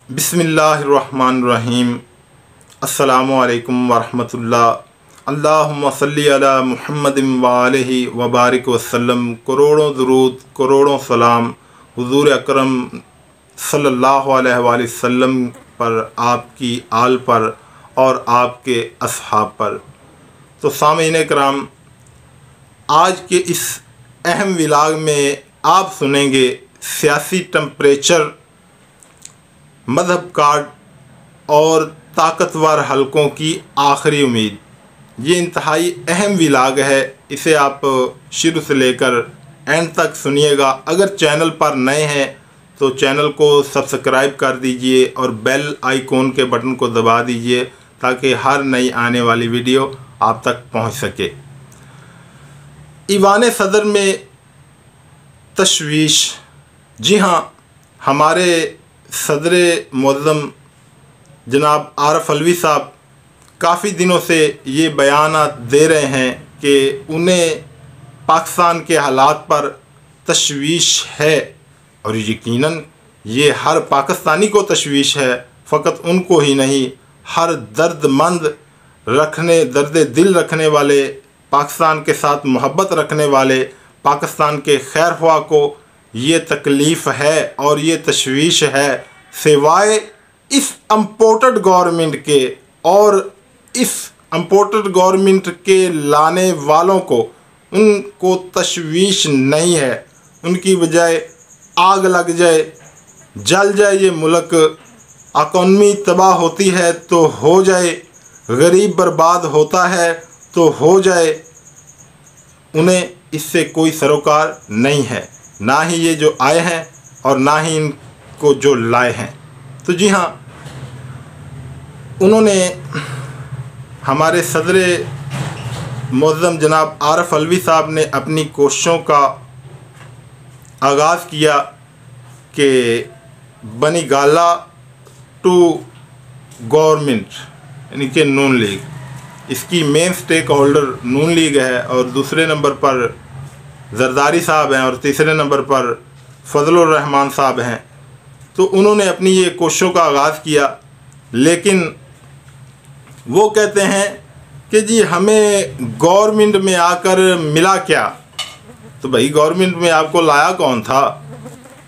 बिस्मिल्लाहिर्रहमानिर्रहीम। अस्सलामु अलैकुम वरहमतुल्लाह। अल्लाहुम्मा सल्ली अला मुहम्मदिन व आलिहि व बारिक वसल्लम। करोड़ों दुरूद करोड़ों सलाम हुज़ूर अकरम सल्लल्लाहु अलैहि वसल्लम पर, आपकी आल पर और आपके असहाब पर। तो सामीन कराम, आज के इस अहम व्लॉग में आप सुनेंगे सियासी टेम्परेचर, मज़हब कार्ड और ताकतवर हलकों की आखिरी उम्मीद। ये इंतहाई अहम व्लॉग है, इसे आप शुरू से लेकर एंड तक सुनिएगा। अगर चैनल पर नए हैं तो चैनल को सब्सक्राइब कर दीजिए और बेल आइकॉन के बटन को दबा दीजिए ताकि हर नई आने वाली वीडियो आप तक पहुंच सके। ईवान सदर में तशवीश। जी हाँ, हमारे सदर मुअज़्ज़म जनाब आरिफ अलवी साहब काफ़ी दिनों से ये बयानात दे रहे हैं कि उन्हें पाकिस्तान के हालात पर तशवीश है, और यकीनन ये हर पाकिस्तानी को तशवीश है। फ़कत उनको ही नहीं, हर दर्दमंद दर्द दिल रखने वाले, पाकिस्तान के साथ मोहब्बत रखने वाले, पाकिस्तान के खैर ख्वाह को ये तकलीफ़ है और ये तशवीश है। सिवाय इस इम्पोर्टेड गवर्नमेंट के और इस इम्पोर्टेड गवर्नमेंट के लाने वालों को, उनको तशवीश नहीं है। उनकी बजाय आग लग जाए, जल जाए ये मुल्क, इकॉनमी तबाह होती है तो हो जाए, गरीब बर्बाद होता है तो हो जाए, उन्हें इससे कोई सरोकार नहीं है, ना ही ये जो आए हैं और ना ही इनको जो लाए हैं। तो जी हाँ, उन्होंने हमारे सदर मुअज़्ज़म जनाब आरिफ अलवी साहब ने अपनी कोशिशों का आगाज़ किया कि बनी गाला टू गवर्नमेंट, यानी कि नून लीग, इसकी मेन स्टेक होल्डर नून लीग है, और दूसरे नंबर पर जरदारी साहब हैं और तीसरे नंबर पर फजलुर रहमान साहब हैं। तो उन्होंने अपनी ये कोशिशों का आगाज़ किया, लेकिन वो कहते हैं कि जी हमें गवर्नमेंट में आकर मिला क्या। तो भाई, गवर्नमेंट में आपको लाया कौन था?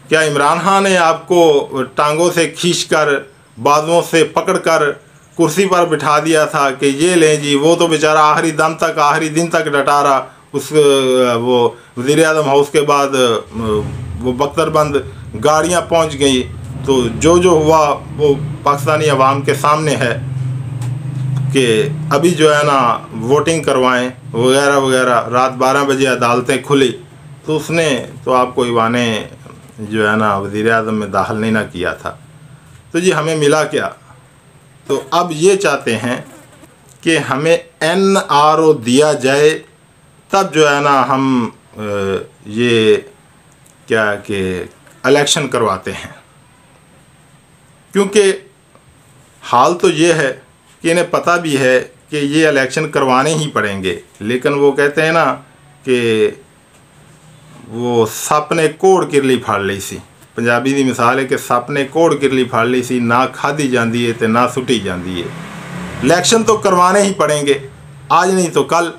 क्या इमरान खान ने आपको टांगों से खींचकर, बाजुओं से पकड़कर कुर्सी पर बिठा दिया था कि ये लें जी? वो तो बेचारा आखिरी दम तक, आखिरी दिन तक डटा रहा। वो वज़ीर आज़म हाउस के बाद वो बख्तरबंद गाड़ियाँ पहुँच गई, तो जो हुआ वो पाकिस्तानी अवाम के सामने है कि अभी जो है ना वोटिंग करवाएं वगैरह वगैरह। रात 12 बजे अदालतें खुली तो उसने तो आपको ईवाने जो है ना वज़ीर आज़म में दाखिल नहीं ना किया था। तो जी हमें मिला क्या? तो अब ये चाहते हैं कि हमें NRO दिया जाए, तब जो है ना हम ये क्या कि इलेक्शन करवाते हैं। क्योंकि हाल तो ये है कि इन्हें पता भी है कि ये इलेक्शन करवाने ही पड़ेंगे, लेकिन वो कहते हैं ना कि वो सप ने कोड़ किरली फाड़ ली सी। पंजाबी की मिसाल है कि सप ने कोड़ किरली फाड़ ली सी, ना खाधी जाती है तो ना सुटी जाती है। इलेक्शन तो करवाने ही पड़ेंगे, आज नहीं तो कल।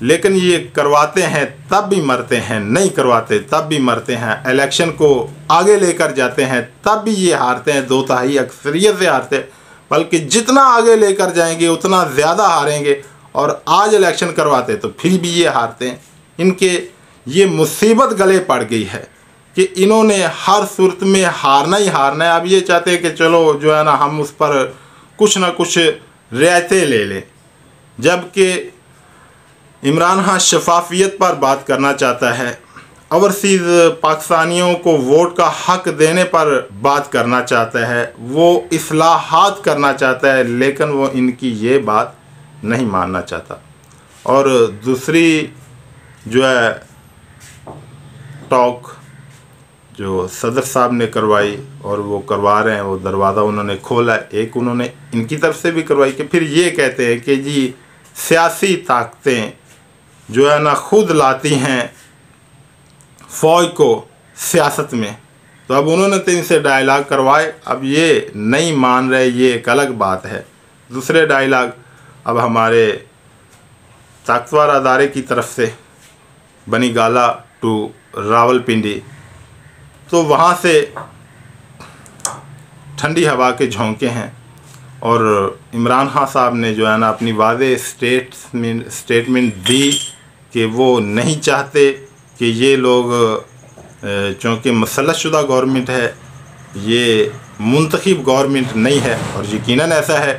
लेकिन ये करवाते हैं तब भी मरते हैं, नहीं करवाते तब भी मरते हैं। इलेक्शन को आगे लेकर जाते हैं तब भी ये हारते हैं, 2/3 अक्सरियत से हारते हैं। बल्कि जितना आगे लेकर जाएंगे उतना ज़्यादा हारेंगे, और आज इलेक्शन करवाते तो फिर भी ये हारते हैं। इनके ये मुसीबत गले पड़ गई है कि इन्होंने हर सूरत में हारना ही हारना है। अब ये चाहते हैं कि चलो जो है ना हम उस पर कुछ ना कुछ रियायतें ले लें, जबकि इमरान खान शफाफियत पर बात करना चाहता है, ओवरसीज़ पाकिस्तानियों को वोट का हक़ देने पर बात करना चाहता है, वो इस्लाहात करना चाहता है, लेकिन वो इनकी ये बात नहीं मानना चाहता। और दूसरी जो है टॉक जो सदर साहब ने करवाई और वो करवा रहे हैं, वो दरवाज़ा उन्होंने खोला है। एक उन्होंने इनकी तरफ से भी करवाई कि फिर ये कहते हैं कि जी सियासी ताकतें जो है ना खुद लाती हैं फ़ौज को सियासत में, तो अब उन्होंने तो इनसे डायलॉग करवाए, अब ये नहीं मान रहे, ये एक अलग बात है। दूसरे डायलॉग अब हमारे ताकतवर अदारे की तरफ से बनीगाला टू रावलपिंडी, तो वहाँ से ठंडी हवा के झोंके हैं और इमरान खान साहब ने जो है ना अपनी वाज़ेह स्टेटमेंट दी कि वो नहीं चाहते कि ये लोग, चूँकि मसलतशुदा गवर्नमेंट है, ये मुंतखब गवर्नमेंट नहीं है, और यकीनन ऐसा है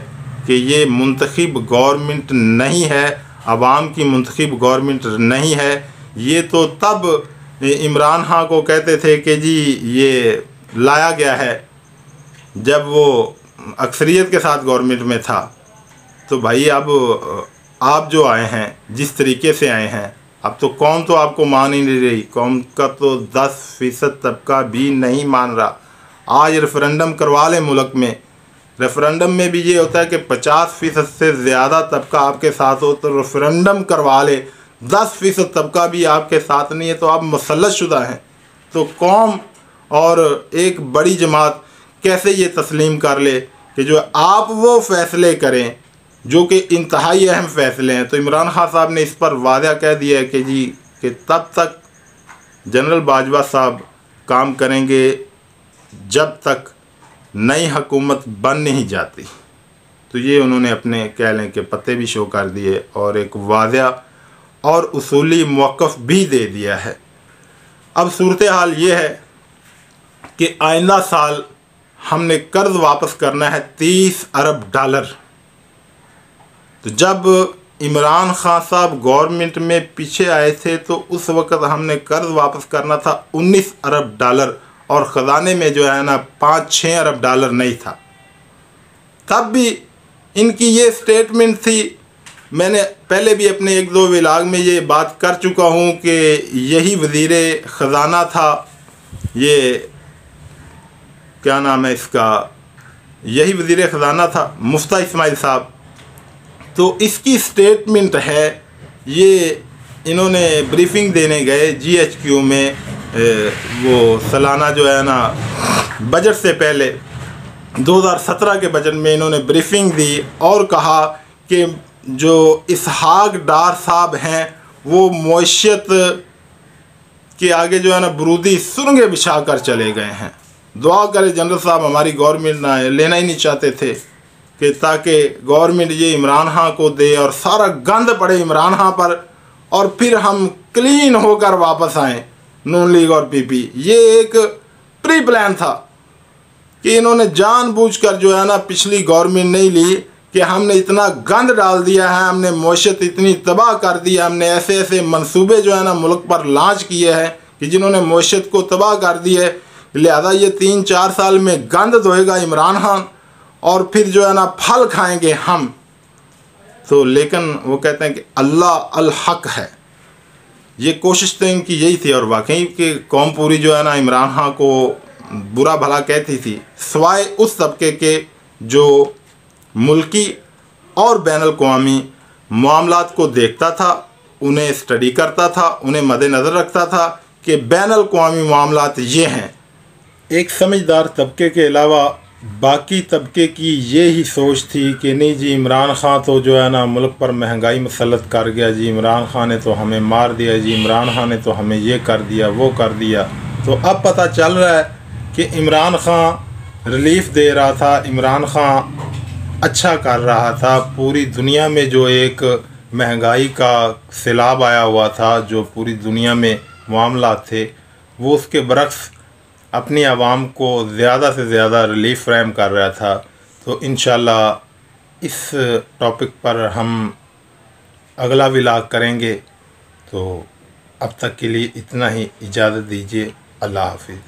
कि ये मुंतखब गवर्नमेंट नहीं है, अवाम की मुंतखब गवर्नमेंट नहीं है। ये तो तब इमरान खान को कहते थे कि जी ये लाया गया है जब वो अक्सरियत के साथ गवर्नमेंट में था। तो भाई अब आप जो आए हैं, जिस तरीके से आए हैं, अब तो कौम तो आपको मान ही नहीं रही। कौम का तो 10% तबका भी नहीं मान रहा। आज रेफरेंडम करवा लें मुल्क में, रेफरेंडम में भी ये होता है कि 50% से ज़्यादा तबका आपके साथ हो तो रेफरेंडम करवा ले, 10% तबका भी आपके साथ नहीं है तो आप मसलतशुदा हैं। तो कौम और एक बड़ी जमात कैसे ये तस्लीम कर ले कि जो आप वो फ़ैसले करें जो कि इंतहाई अहम फ़ैसले हैं। तो इमरान खान साहब ने इस पर वादा कह दिया है कि जी कि तब तक जनरल बाजवा साहब काम करेंगे जब तक नई हुकूमत बन नहीं जाती। तो ये उन्होंने अपने कह लें कि पत्ते भी शो कर दिए और एक वादा और उसूली मौक़िफ़ भी दे दिया है। अब सूरत हाल ये है कि आइंदा साल हमने कर्ज़ वापस करना है $30 अरब। तो जब इमरान खान साहब गवर्नमेंट में पीछे आए थे तो उस वक़्त हमने कर्ज़ वापस करना था $19 अरब और ख़जाने में जो है ना $5-6 अरब नहीं था। तब भी इनकी ये स्टेटमेंट थी। मैंने पहले भी अपने 1-2 व्लॉग में ये बात कर चुका हूँ कि यही वज़ीर ख़जाना था, ये क्या नाम है इसका, यही वज़ीर ख़जाना था मुफ्ता इस्माइल साहब। तो इसकी स्टेटमेंट है, ये इन्होंने ब्रीफिंग देने गए GHQ में, वो सालाना जो है ना बजट से पहले 2017 के बजट में इन्होंने ब्रीफिंग दी और कहा कि जो इसहाक डार साहब हैं वो मईशत के आगे जो है ना बरूदी सुरंगें बिछा कर चले गए हैं। दुआ करे जनरल साहब हमारी गवर्नमेंट ना लेना ही नहीं चाहते थे कि ताकि गवर्नमेंट ये इमरान खान को दे और सारा गंद पड़े इमरान खान पर और फिर हम क्लीन होकर वापस आएँ नून लीग और PP। ये एक प्री प्लान था कि इन्होंने जानबूझकर जो है ना पिछली गवर्नमेंट नहीं ली कि हमने इतना गंद डाल दिया है, हमने मईशत इतनी तबाह कर दी, हमने ऐसे ऐसे मंसूबे जो है ना मुल्क पर लॉन्च किए हैं कि जिन्होंने मईशत को तबाह कर दी है। लिहाजा ये 3-4 साल में गंद धोएगा इमरान खान और फिर जो है ना फल खाएंगे हम। तो लेकिन वो कहते हैं कि अल्लाह अल हक है। ये कोशिश तो इनकी यही थी और वाकई कि कौम पूरी जो है ना इमरान खान को बुरा भला कहती थी, सिवाय उस तबके के जो मुल्की और बैनुल-अक़वामी मामलात को देखता था, उन्हें स्टडी करता था, उन्हें मद्देनज़र रखता था कि बैनुल-अक़वामी मामलात ये हैं। एक समझदार तबके के अलावा बाकी तबके की ये ही सोच थी कि नहीं जी इमरान खान तो जो है ना मुल्क पर महंगाई मसलत कर गया, जी इमरान खान ने तो हमें मार दिया, जी इमरान खान ने तो हमें ये कर दिया वो कर दिया। तो अब पता चल रहा है कि इमरान खान रिलीफ दे रहा था, इमरान खान अच्छा कर रहा था। पूरी दुनिया में जो एक महंगाई का सैलाब आया हुआ था, जो पूरी दुनिया में मामला थे, वो उसके बरक्स अपनी आवाम को ज़्यादा से ज़्यादा रिलीफ फराहम कर रहा था। तो इंशाअल्लाह इस टॉपिक पर हम अगला व्लॉग करेंगे। तो अब तक के लिए इतना ही, इजाज़त दीजिए। अल्लाह हाफ़िज़।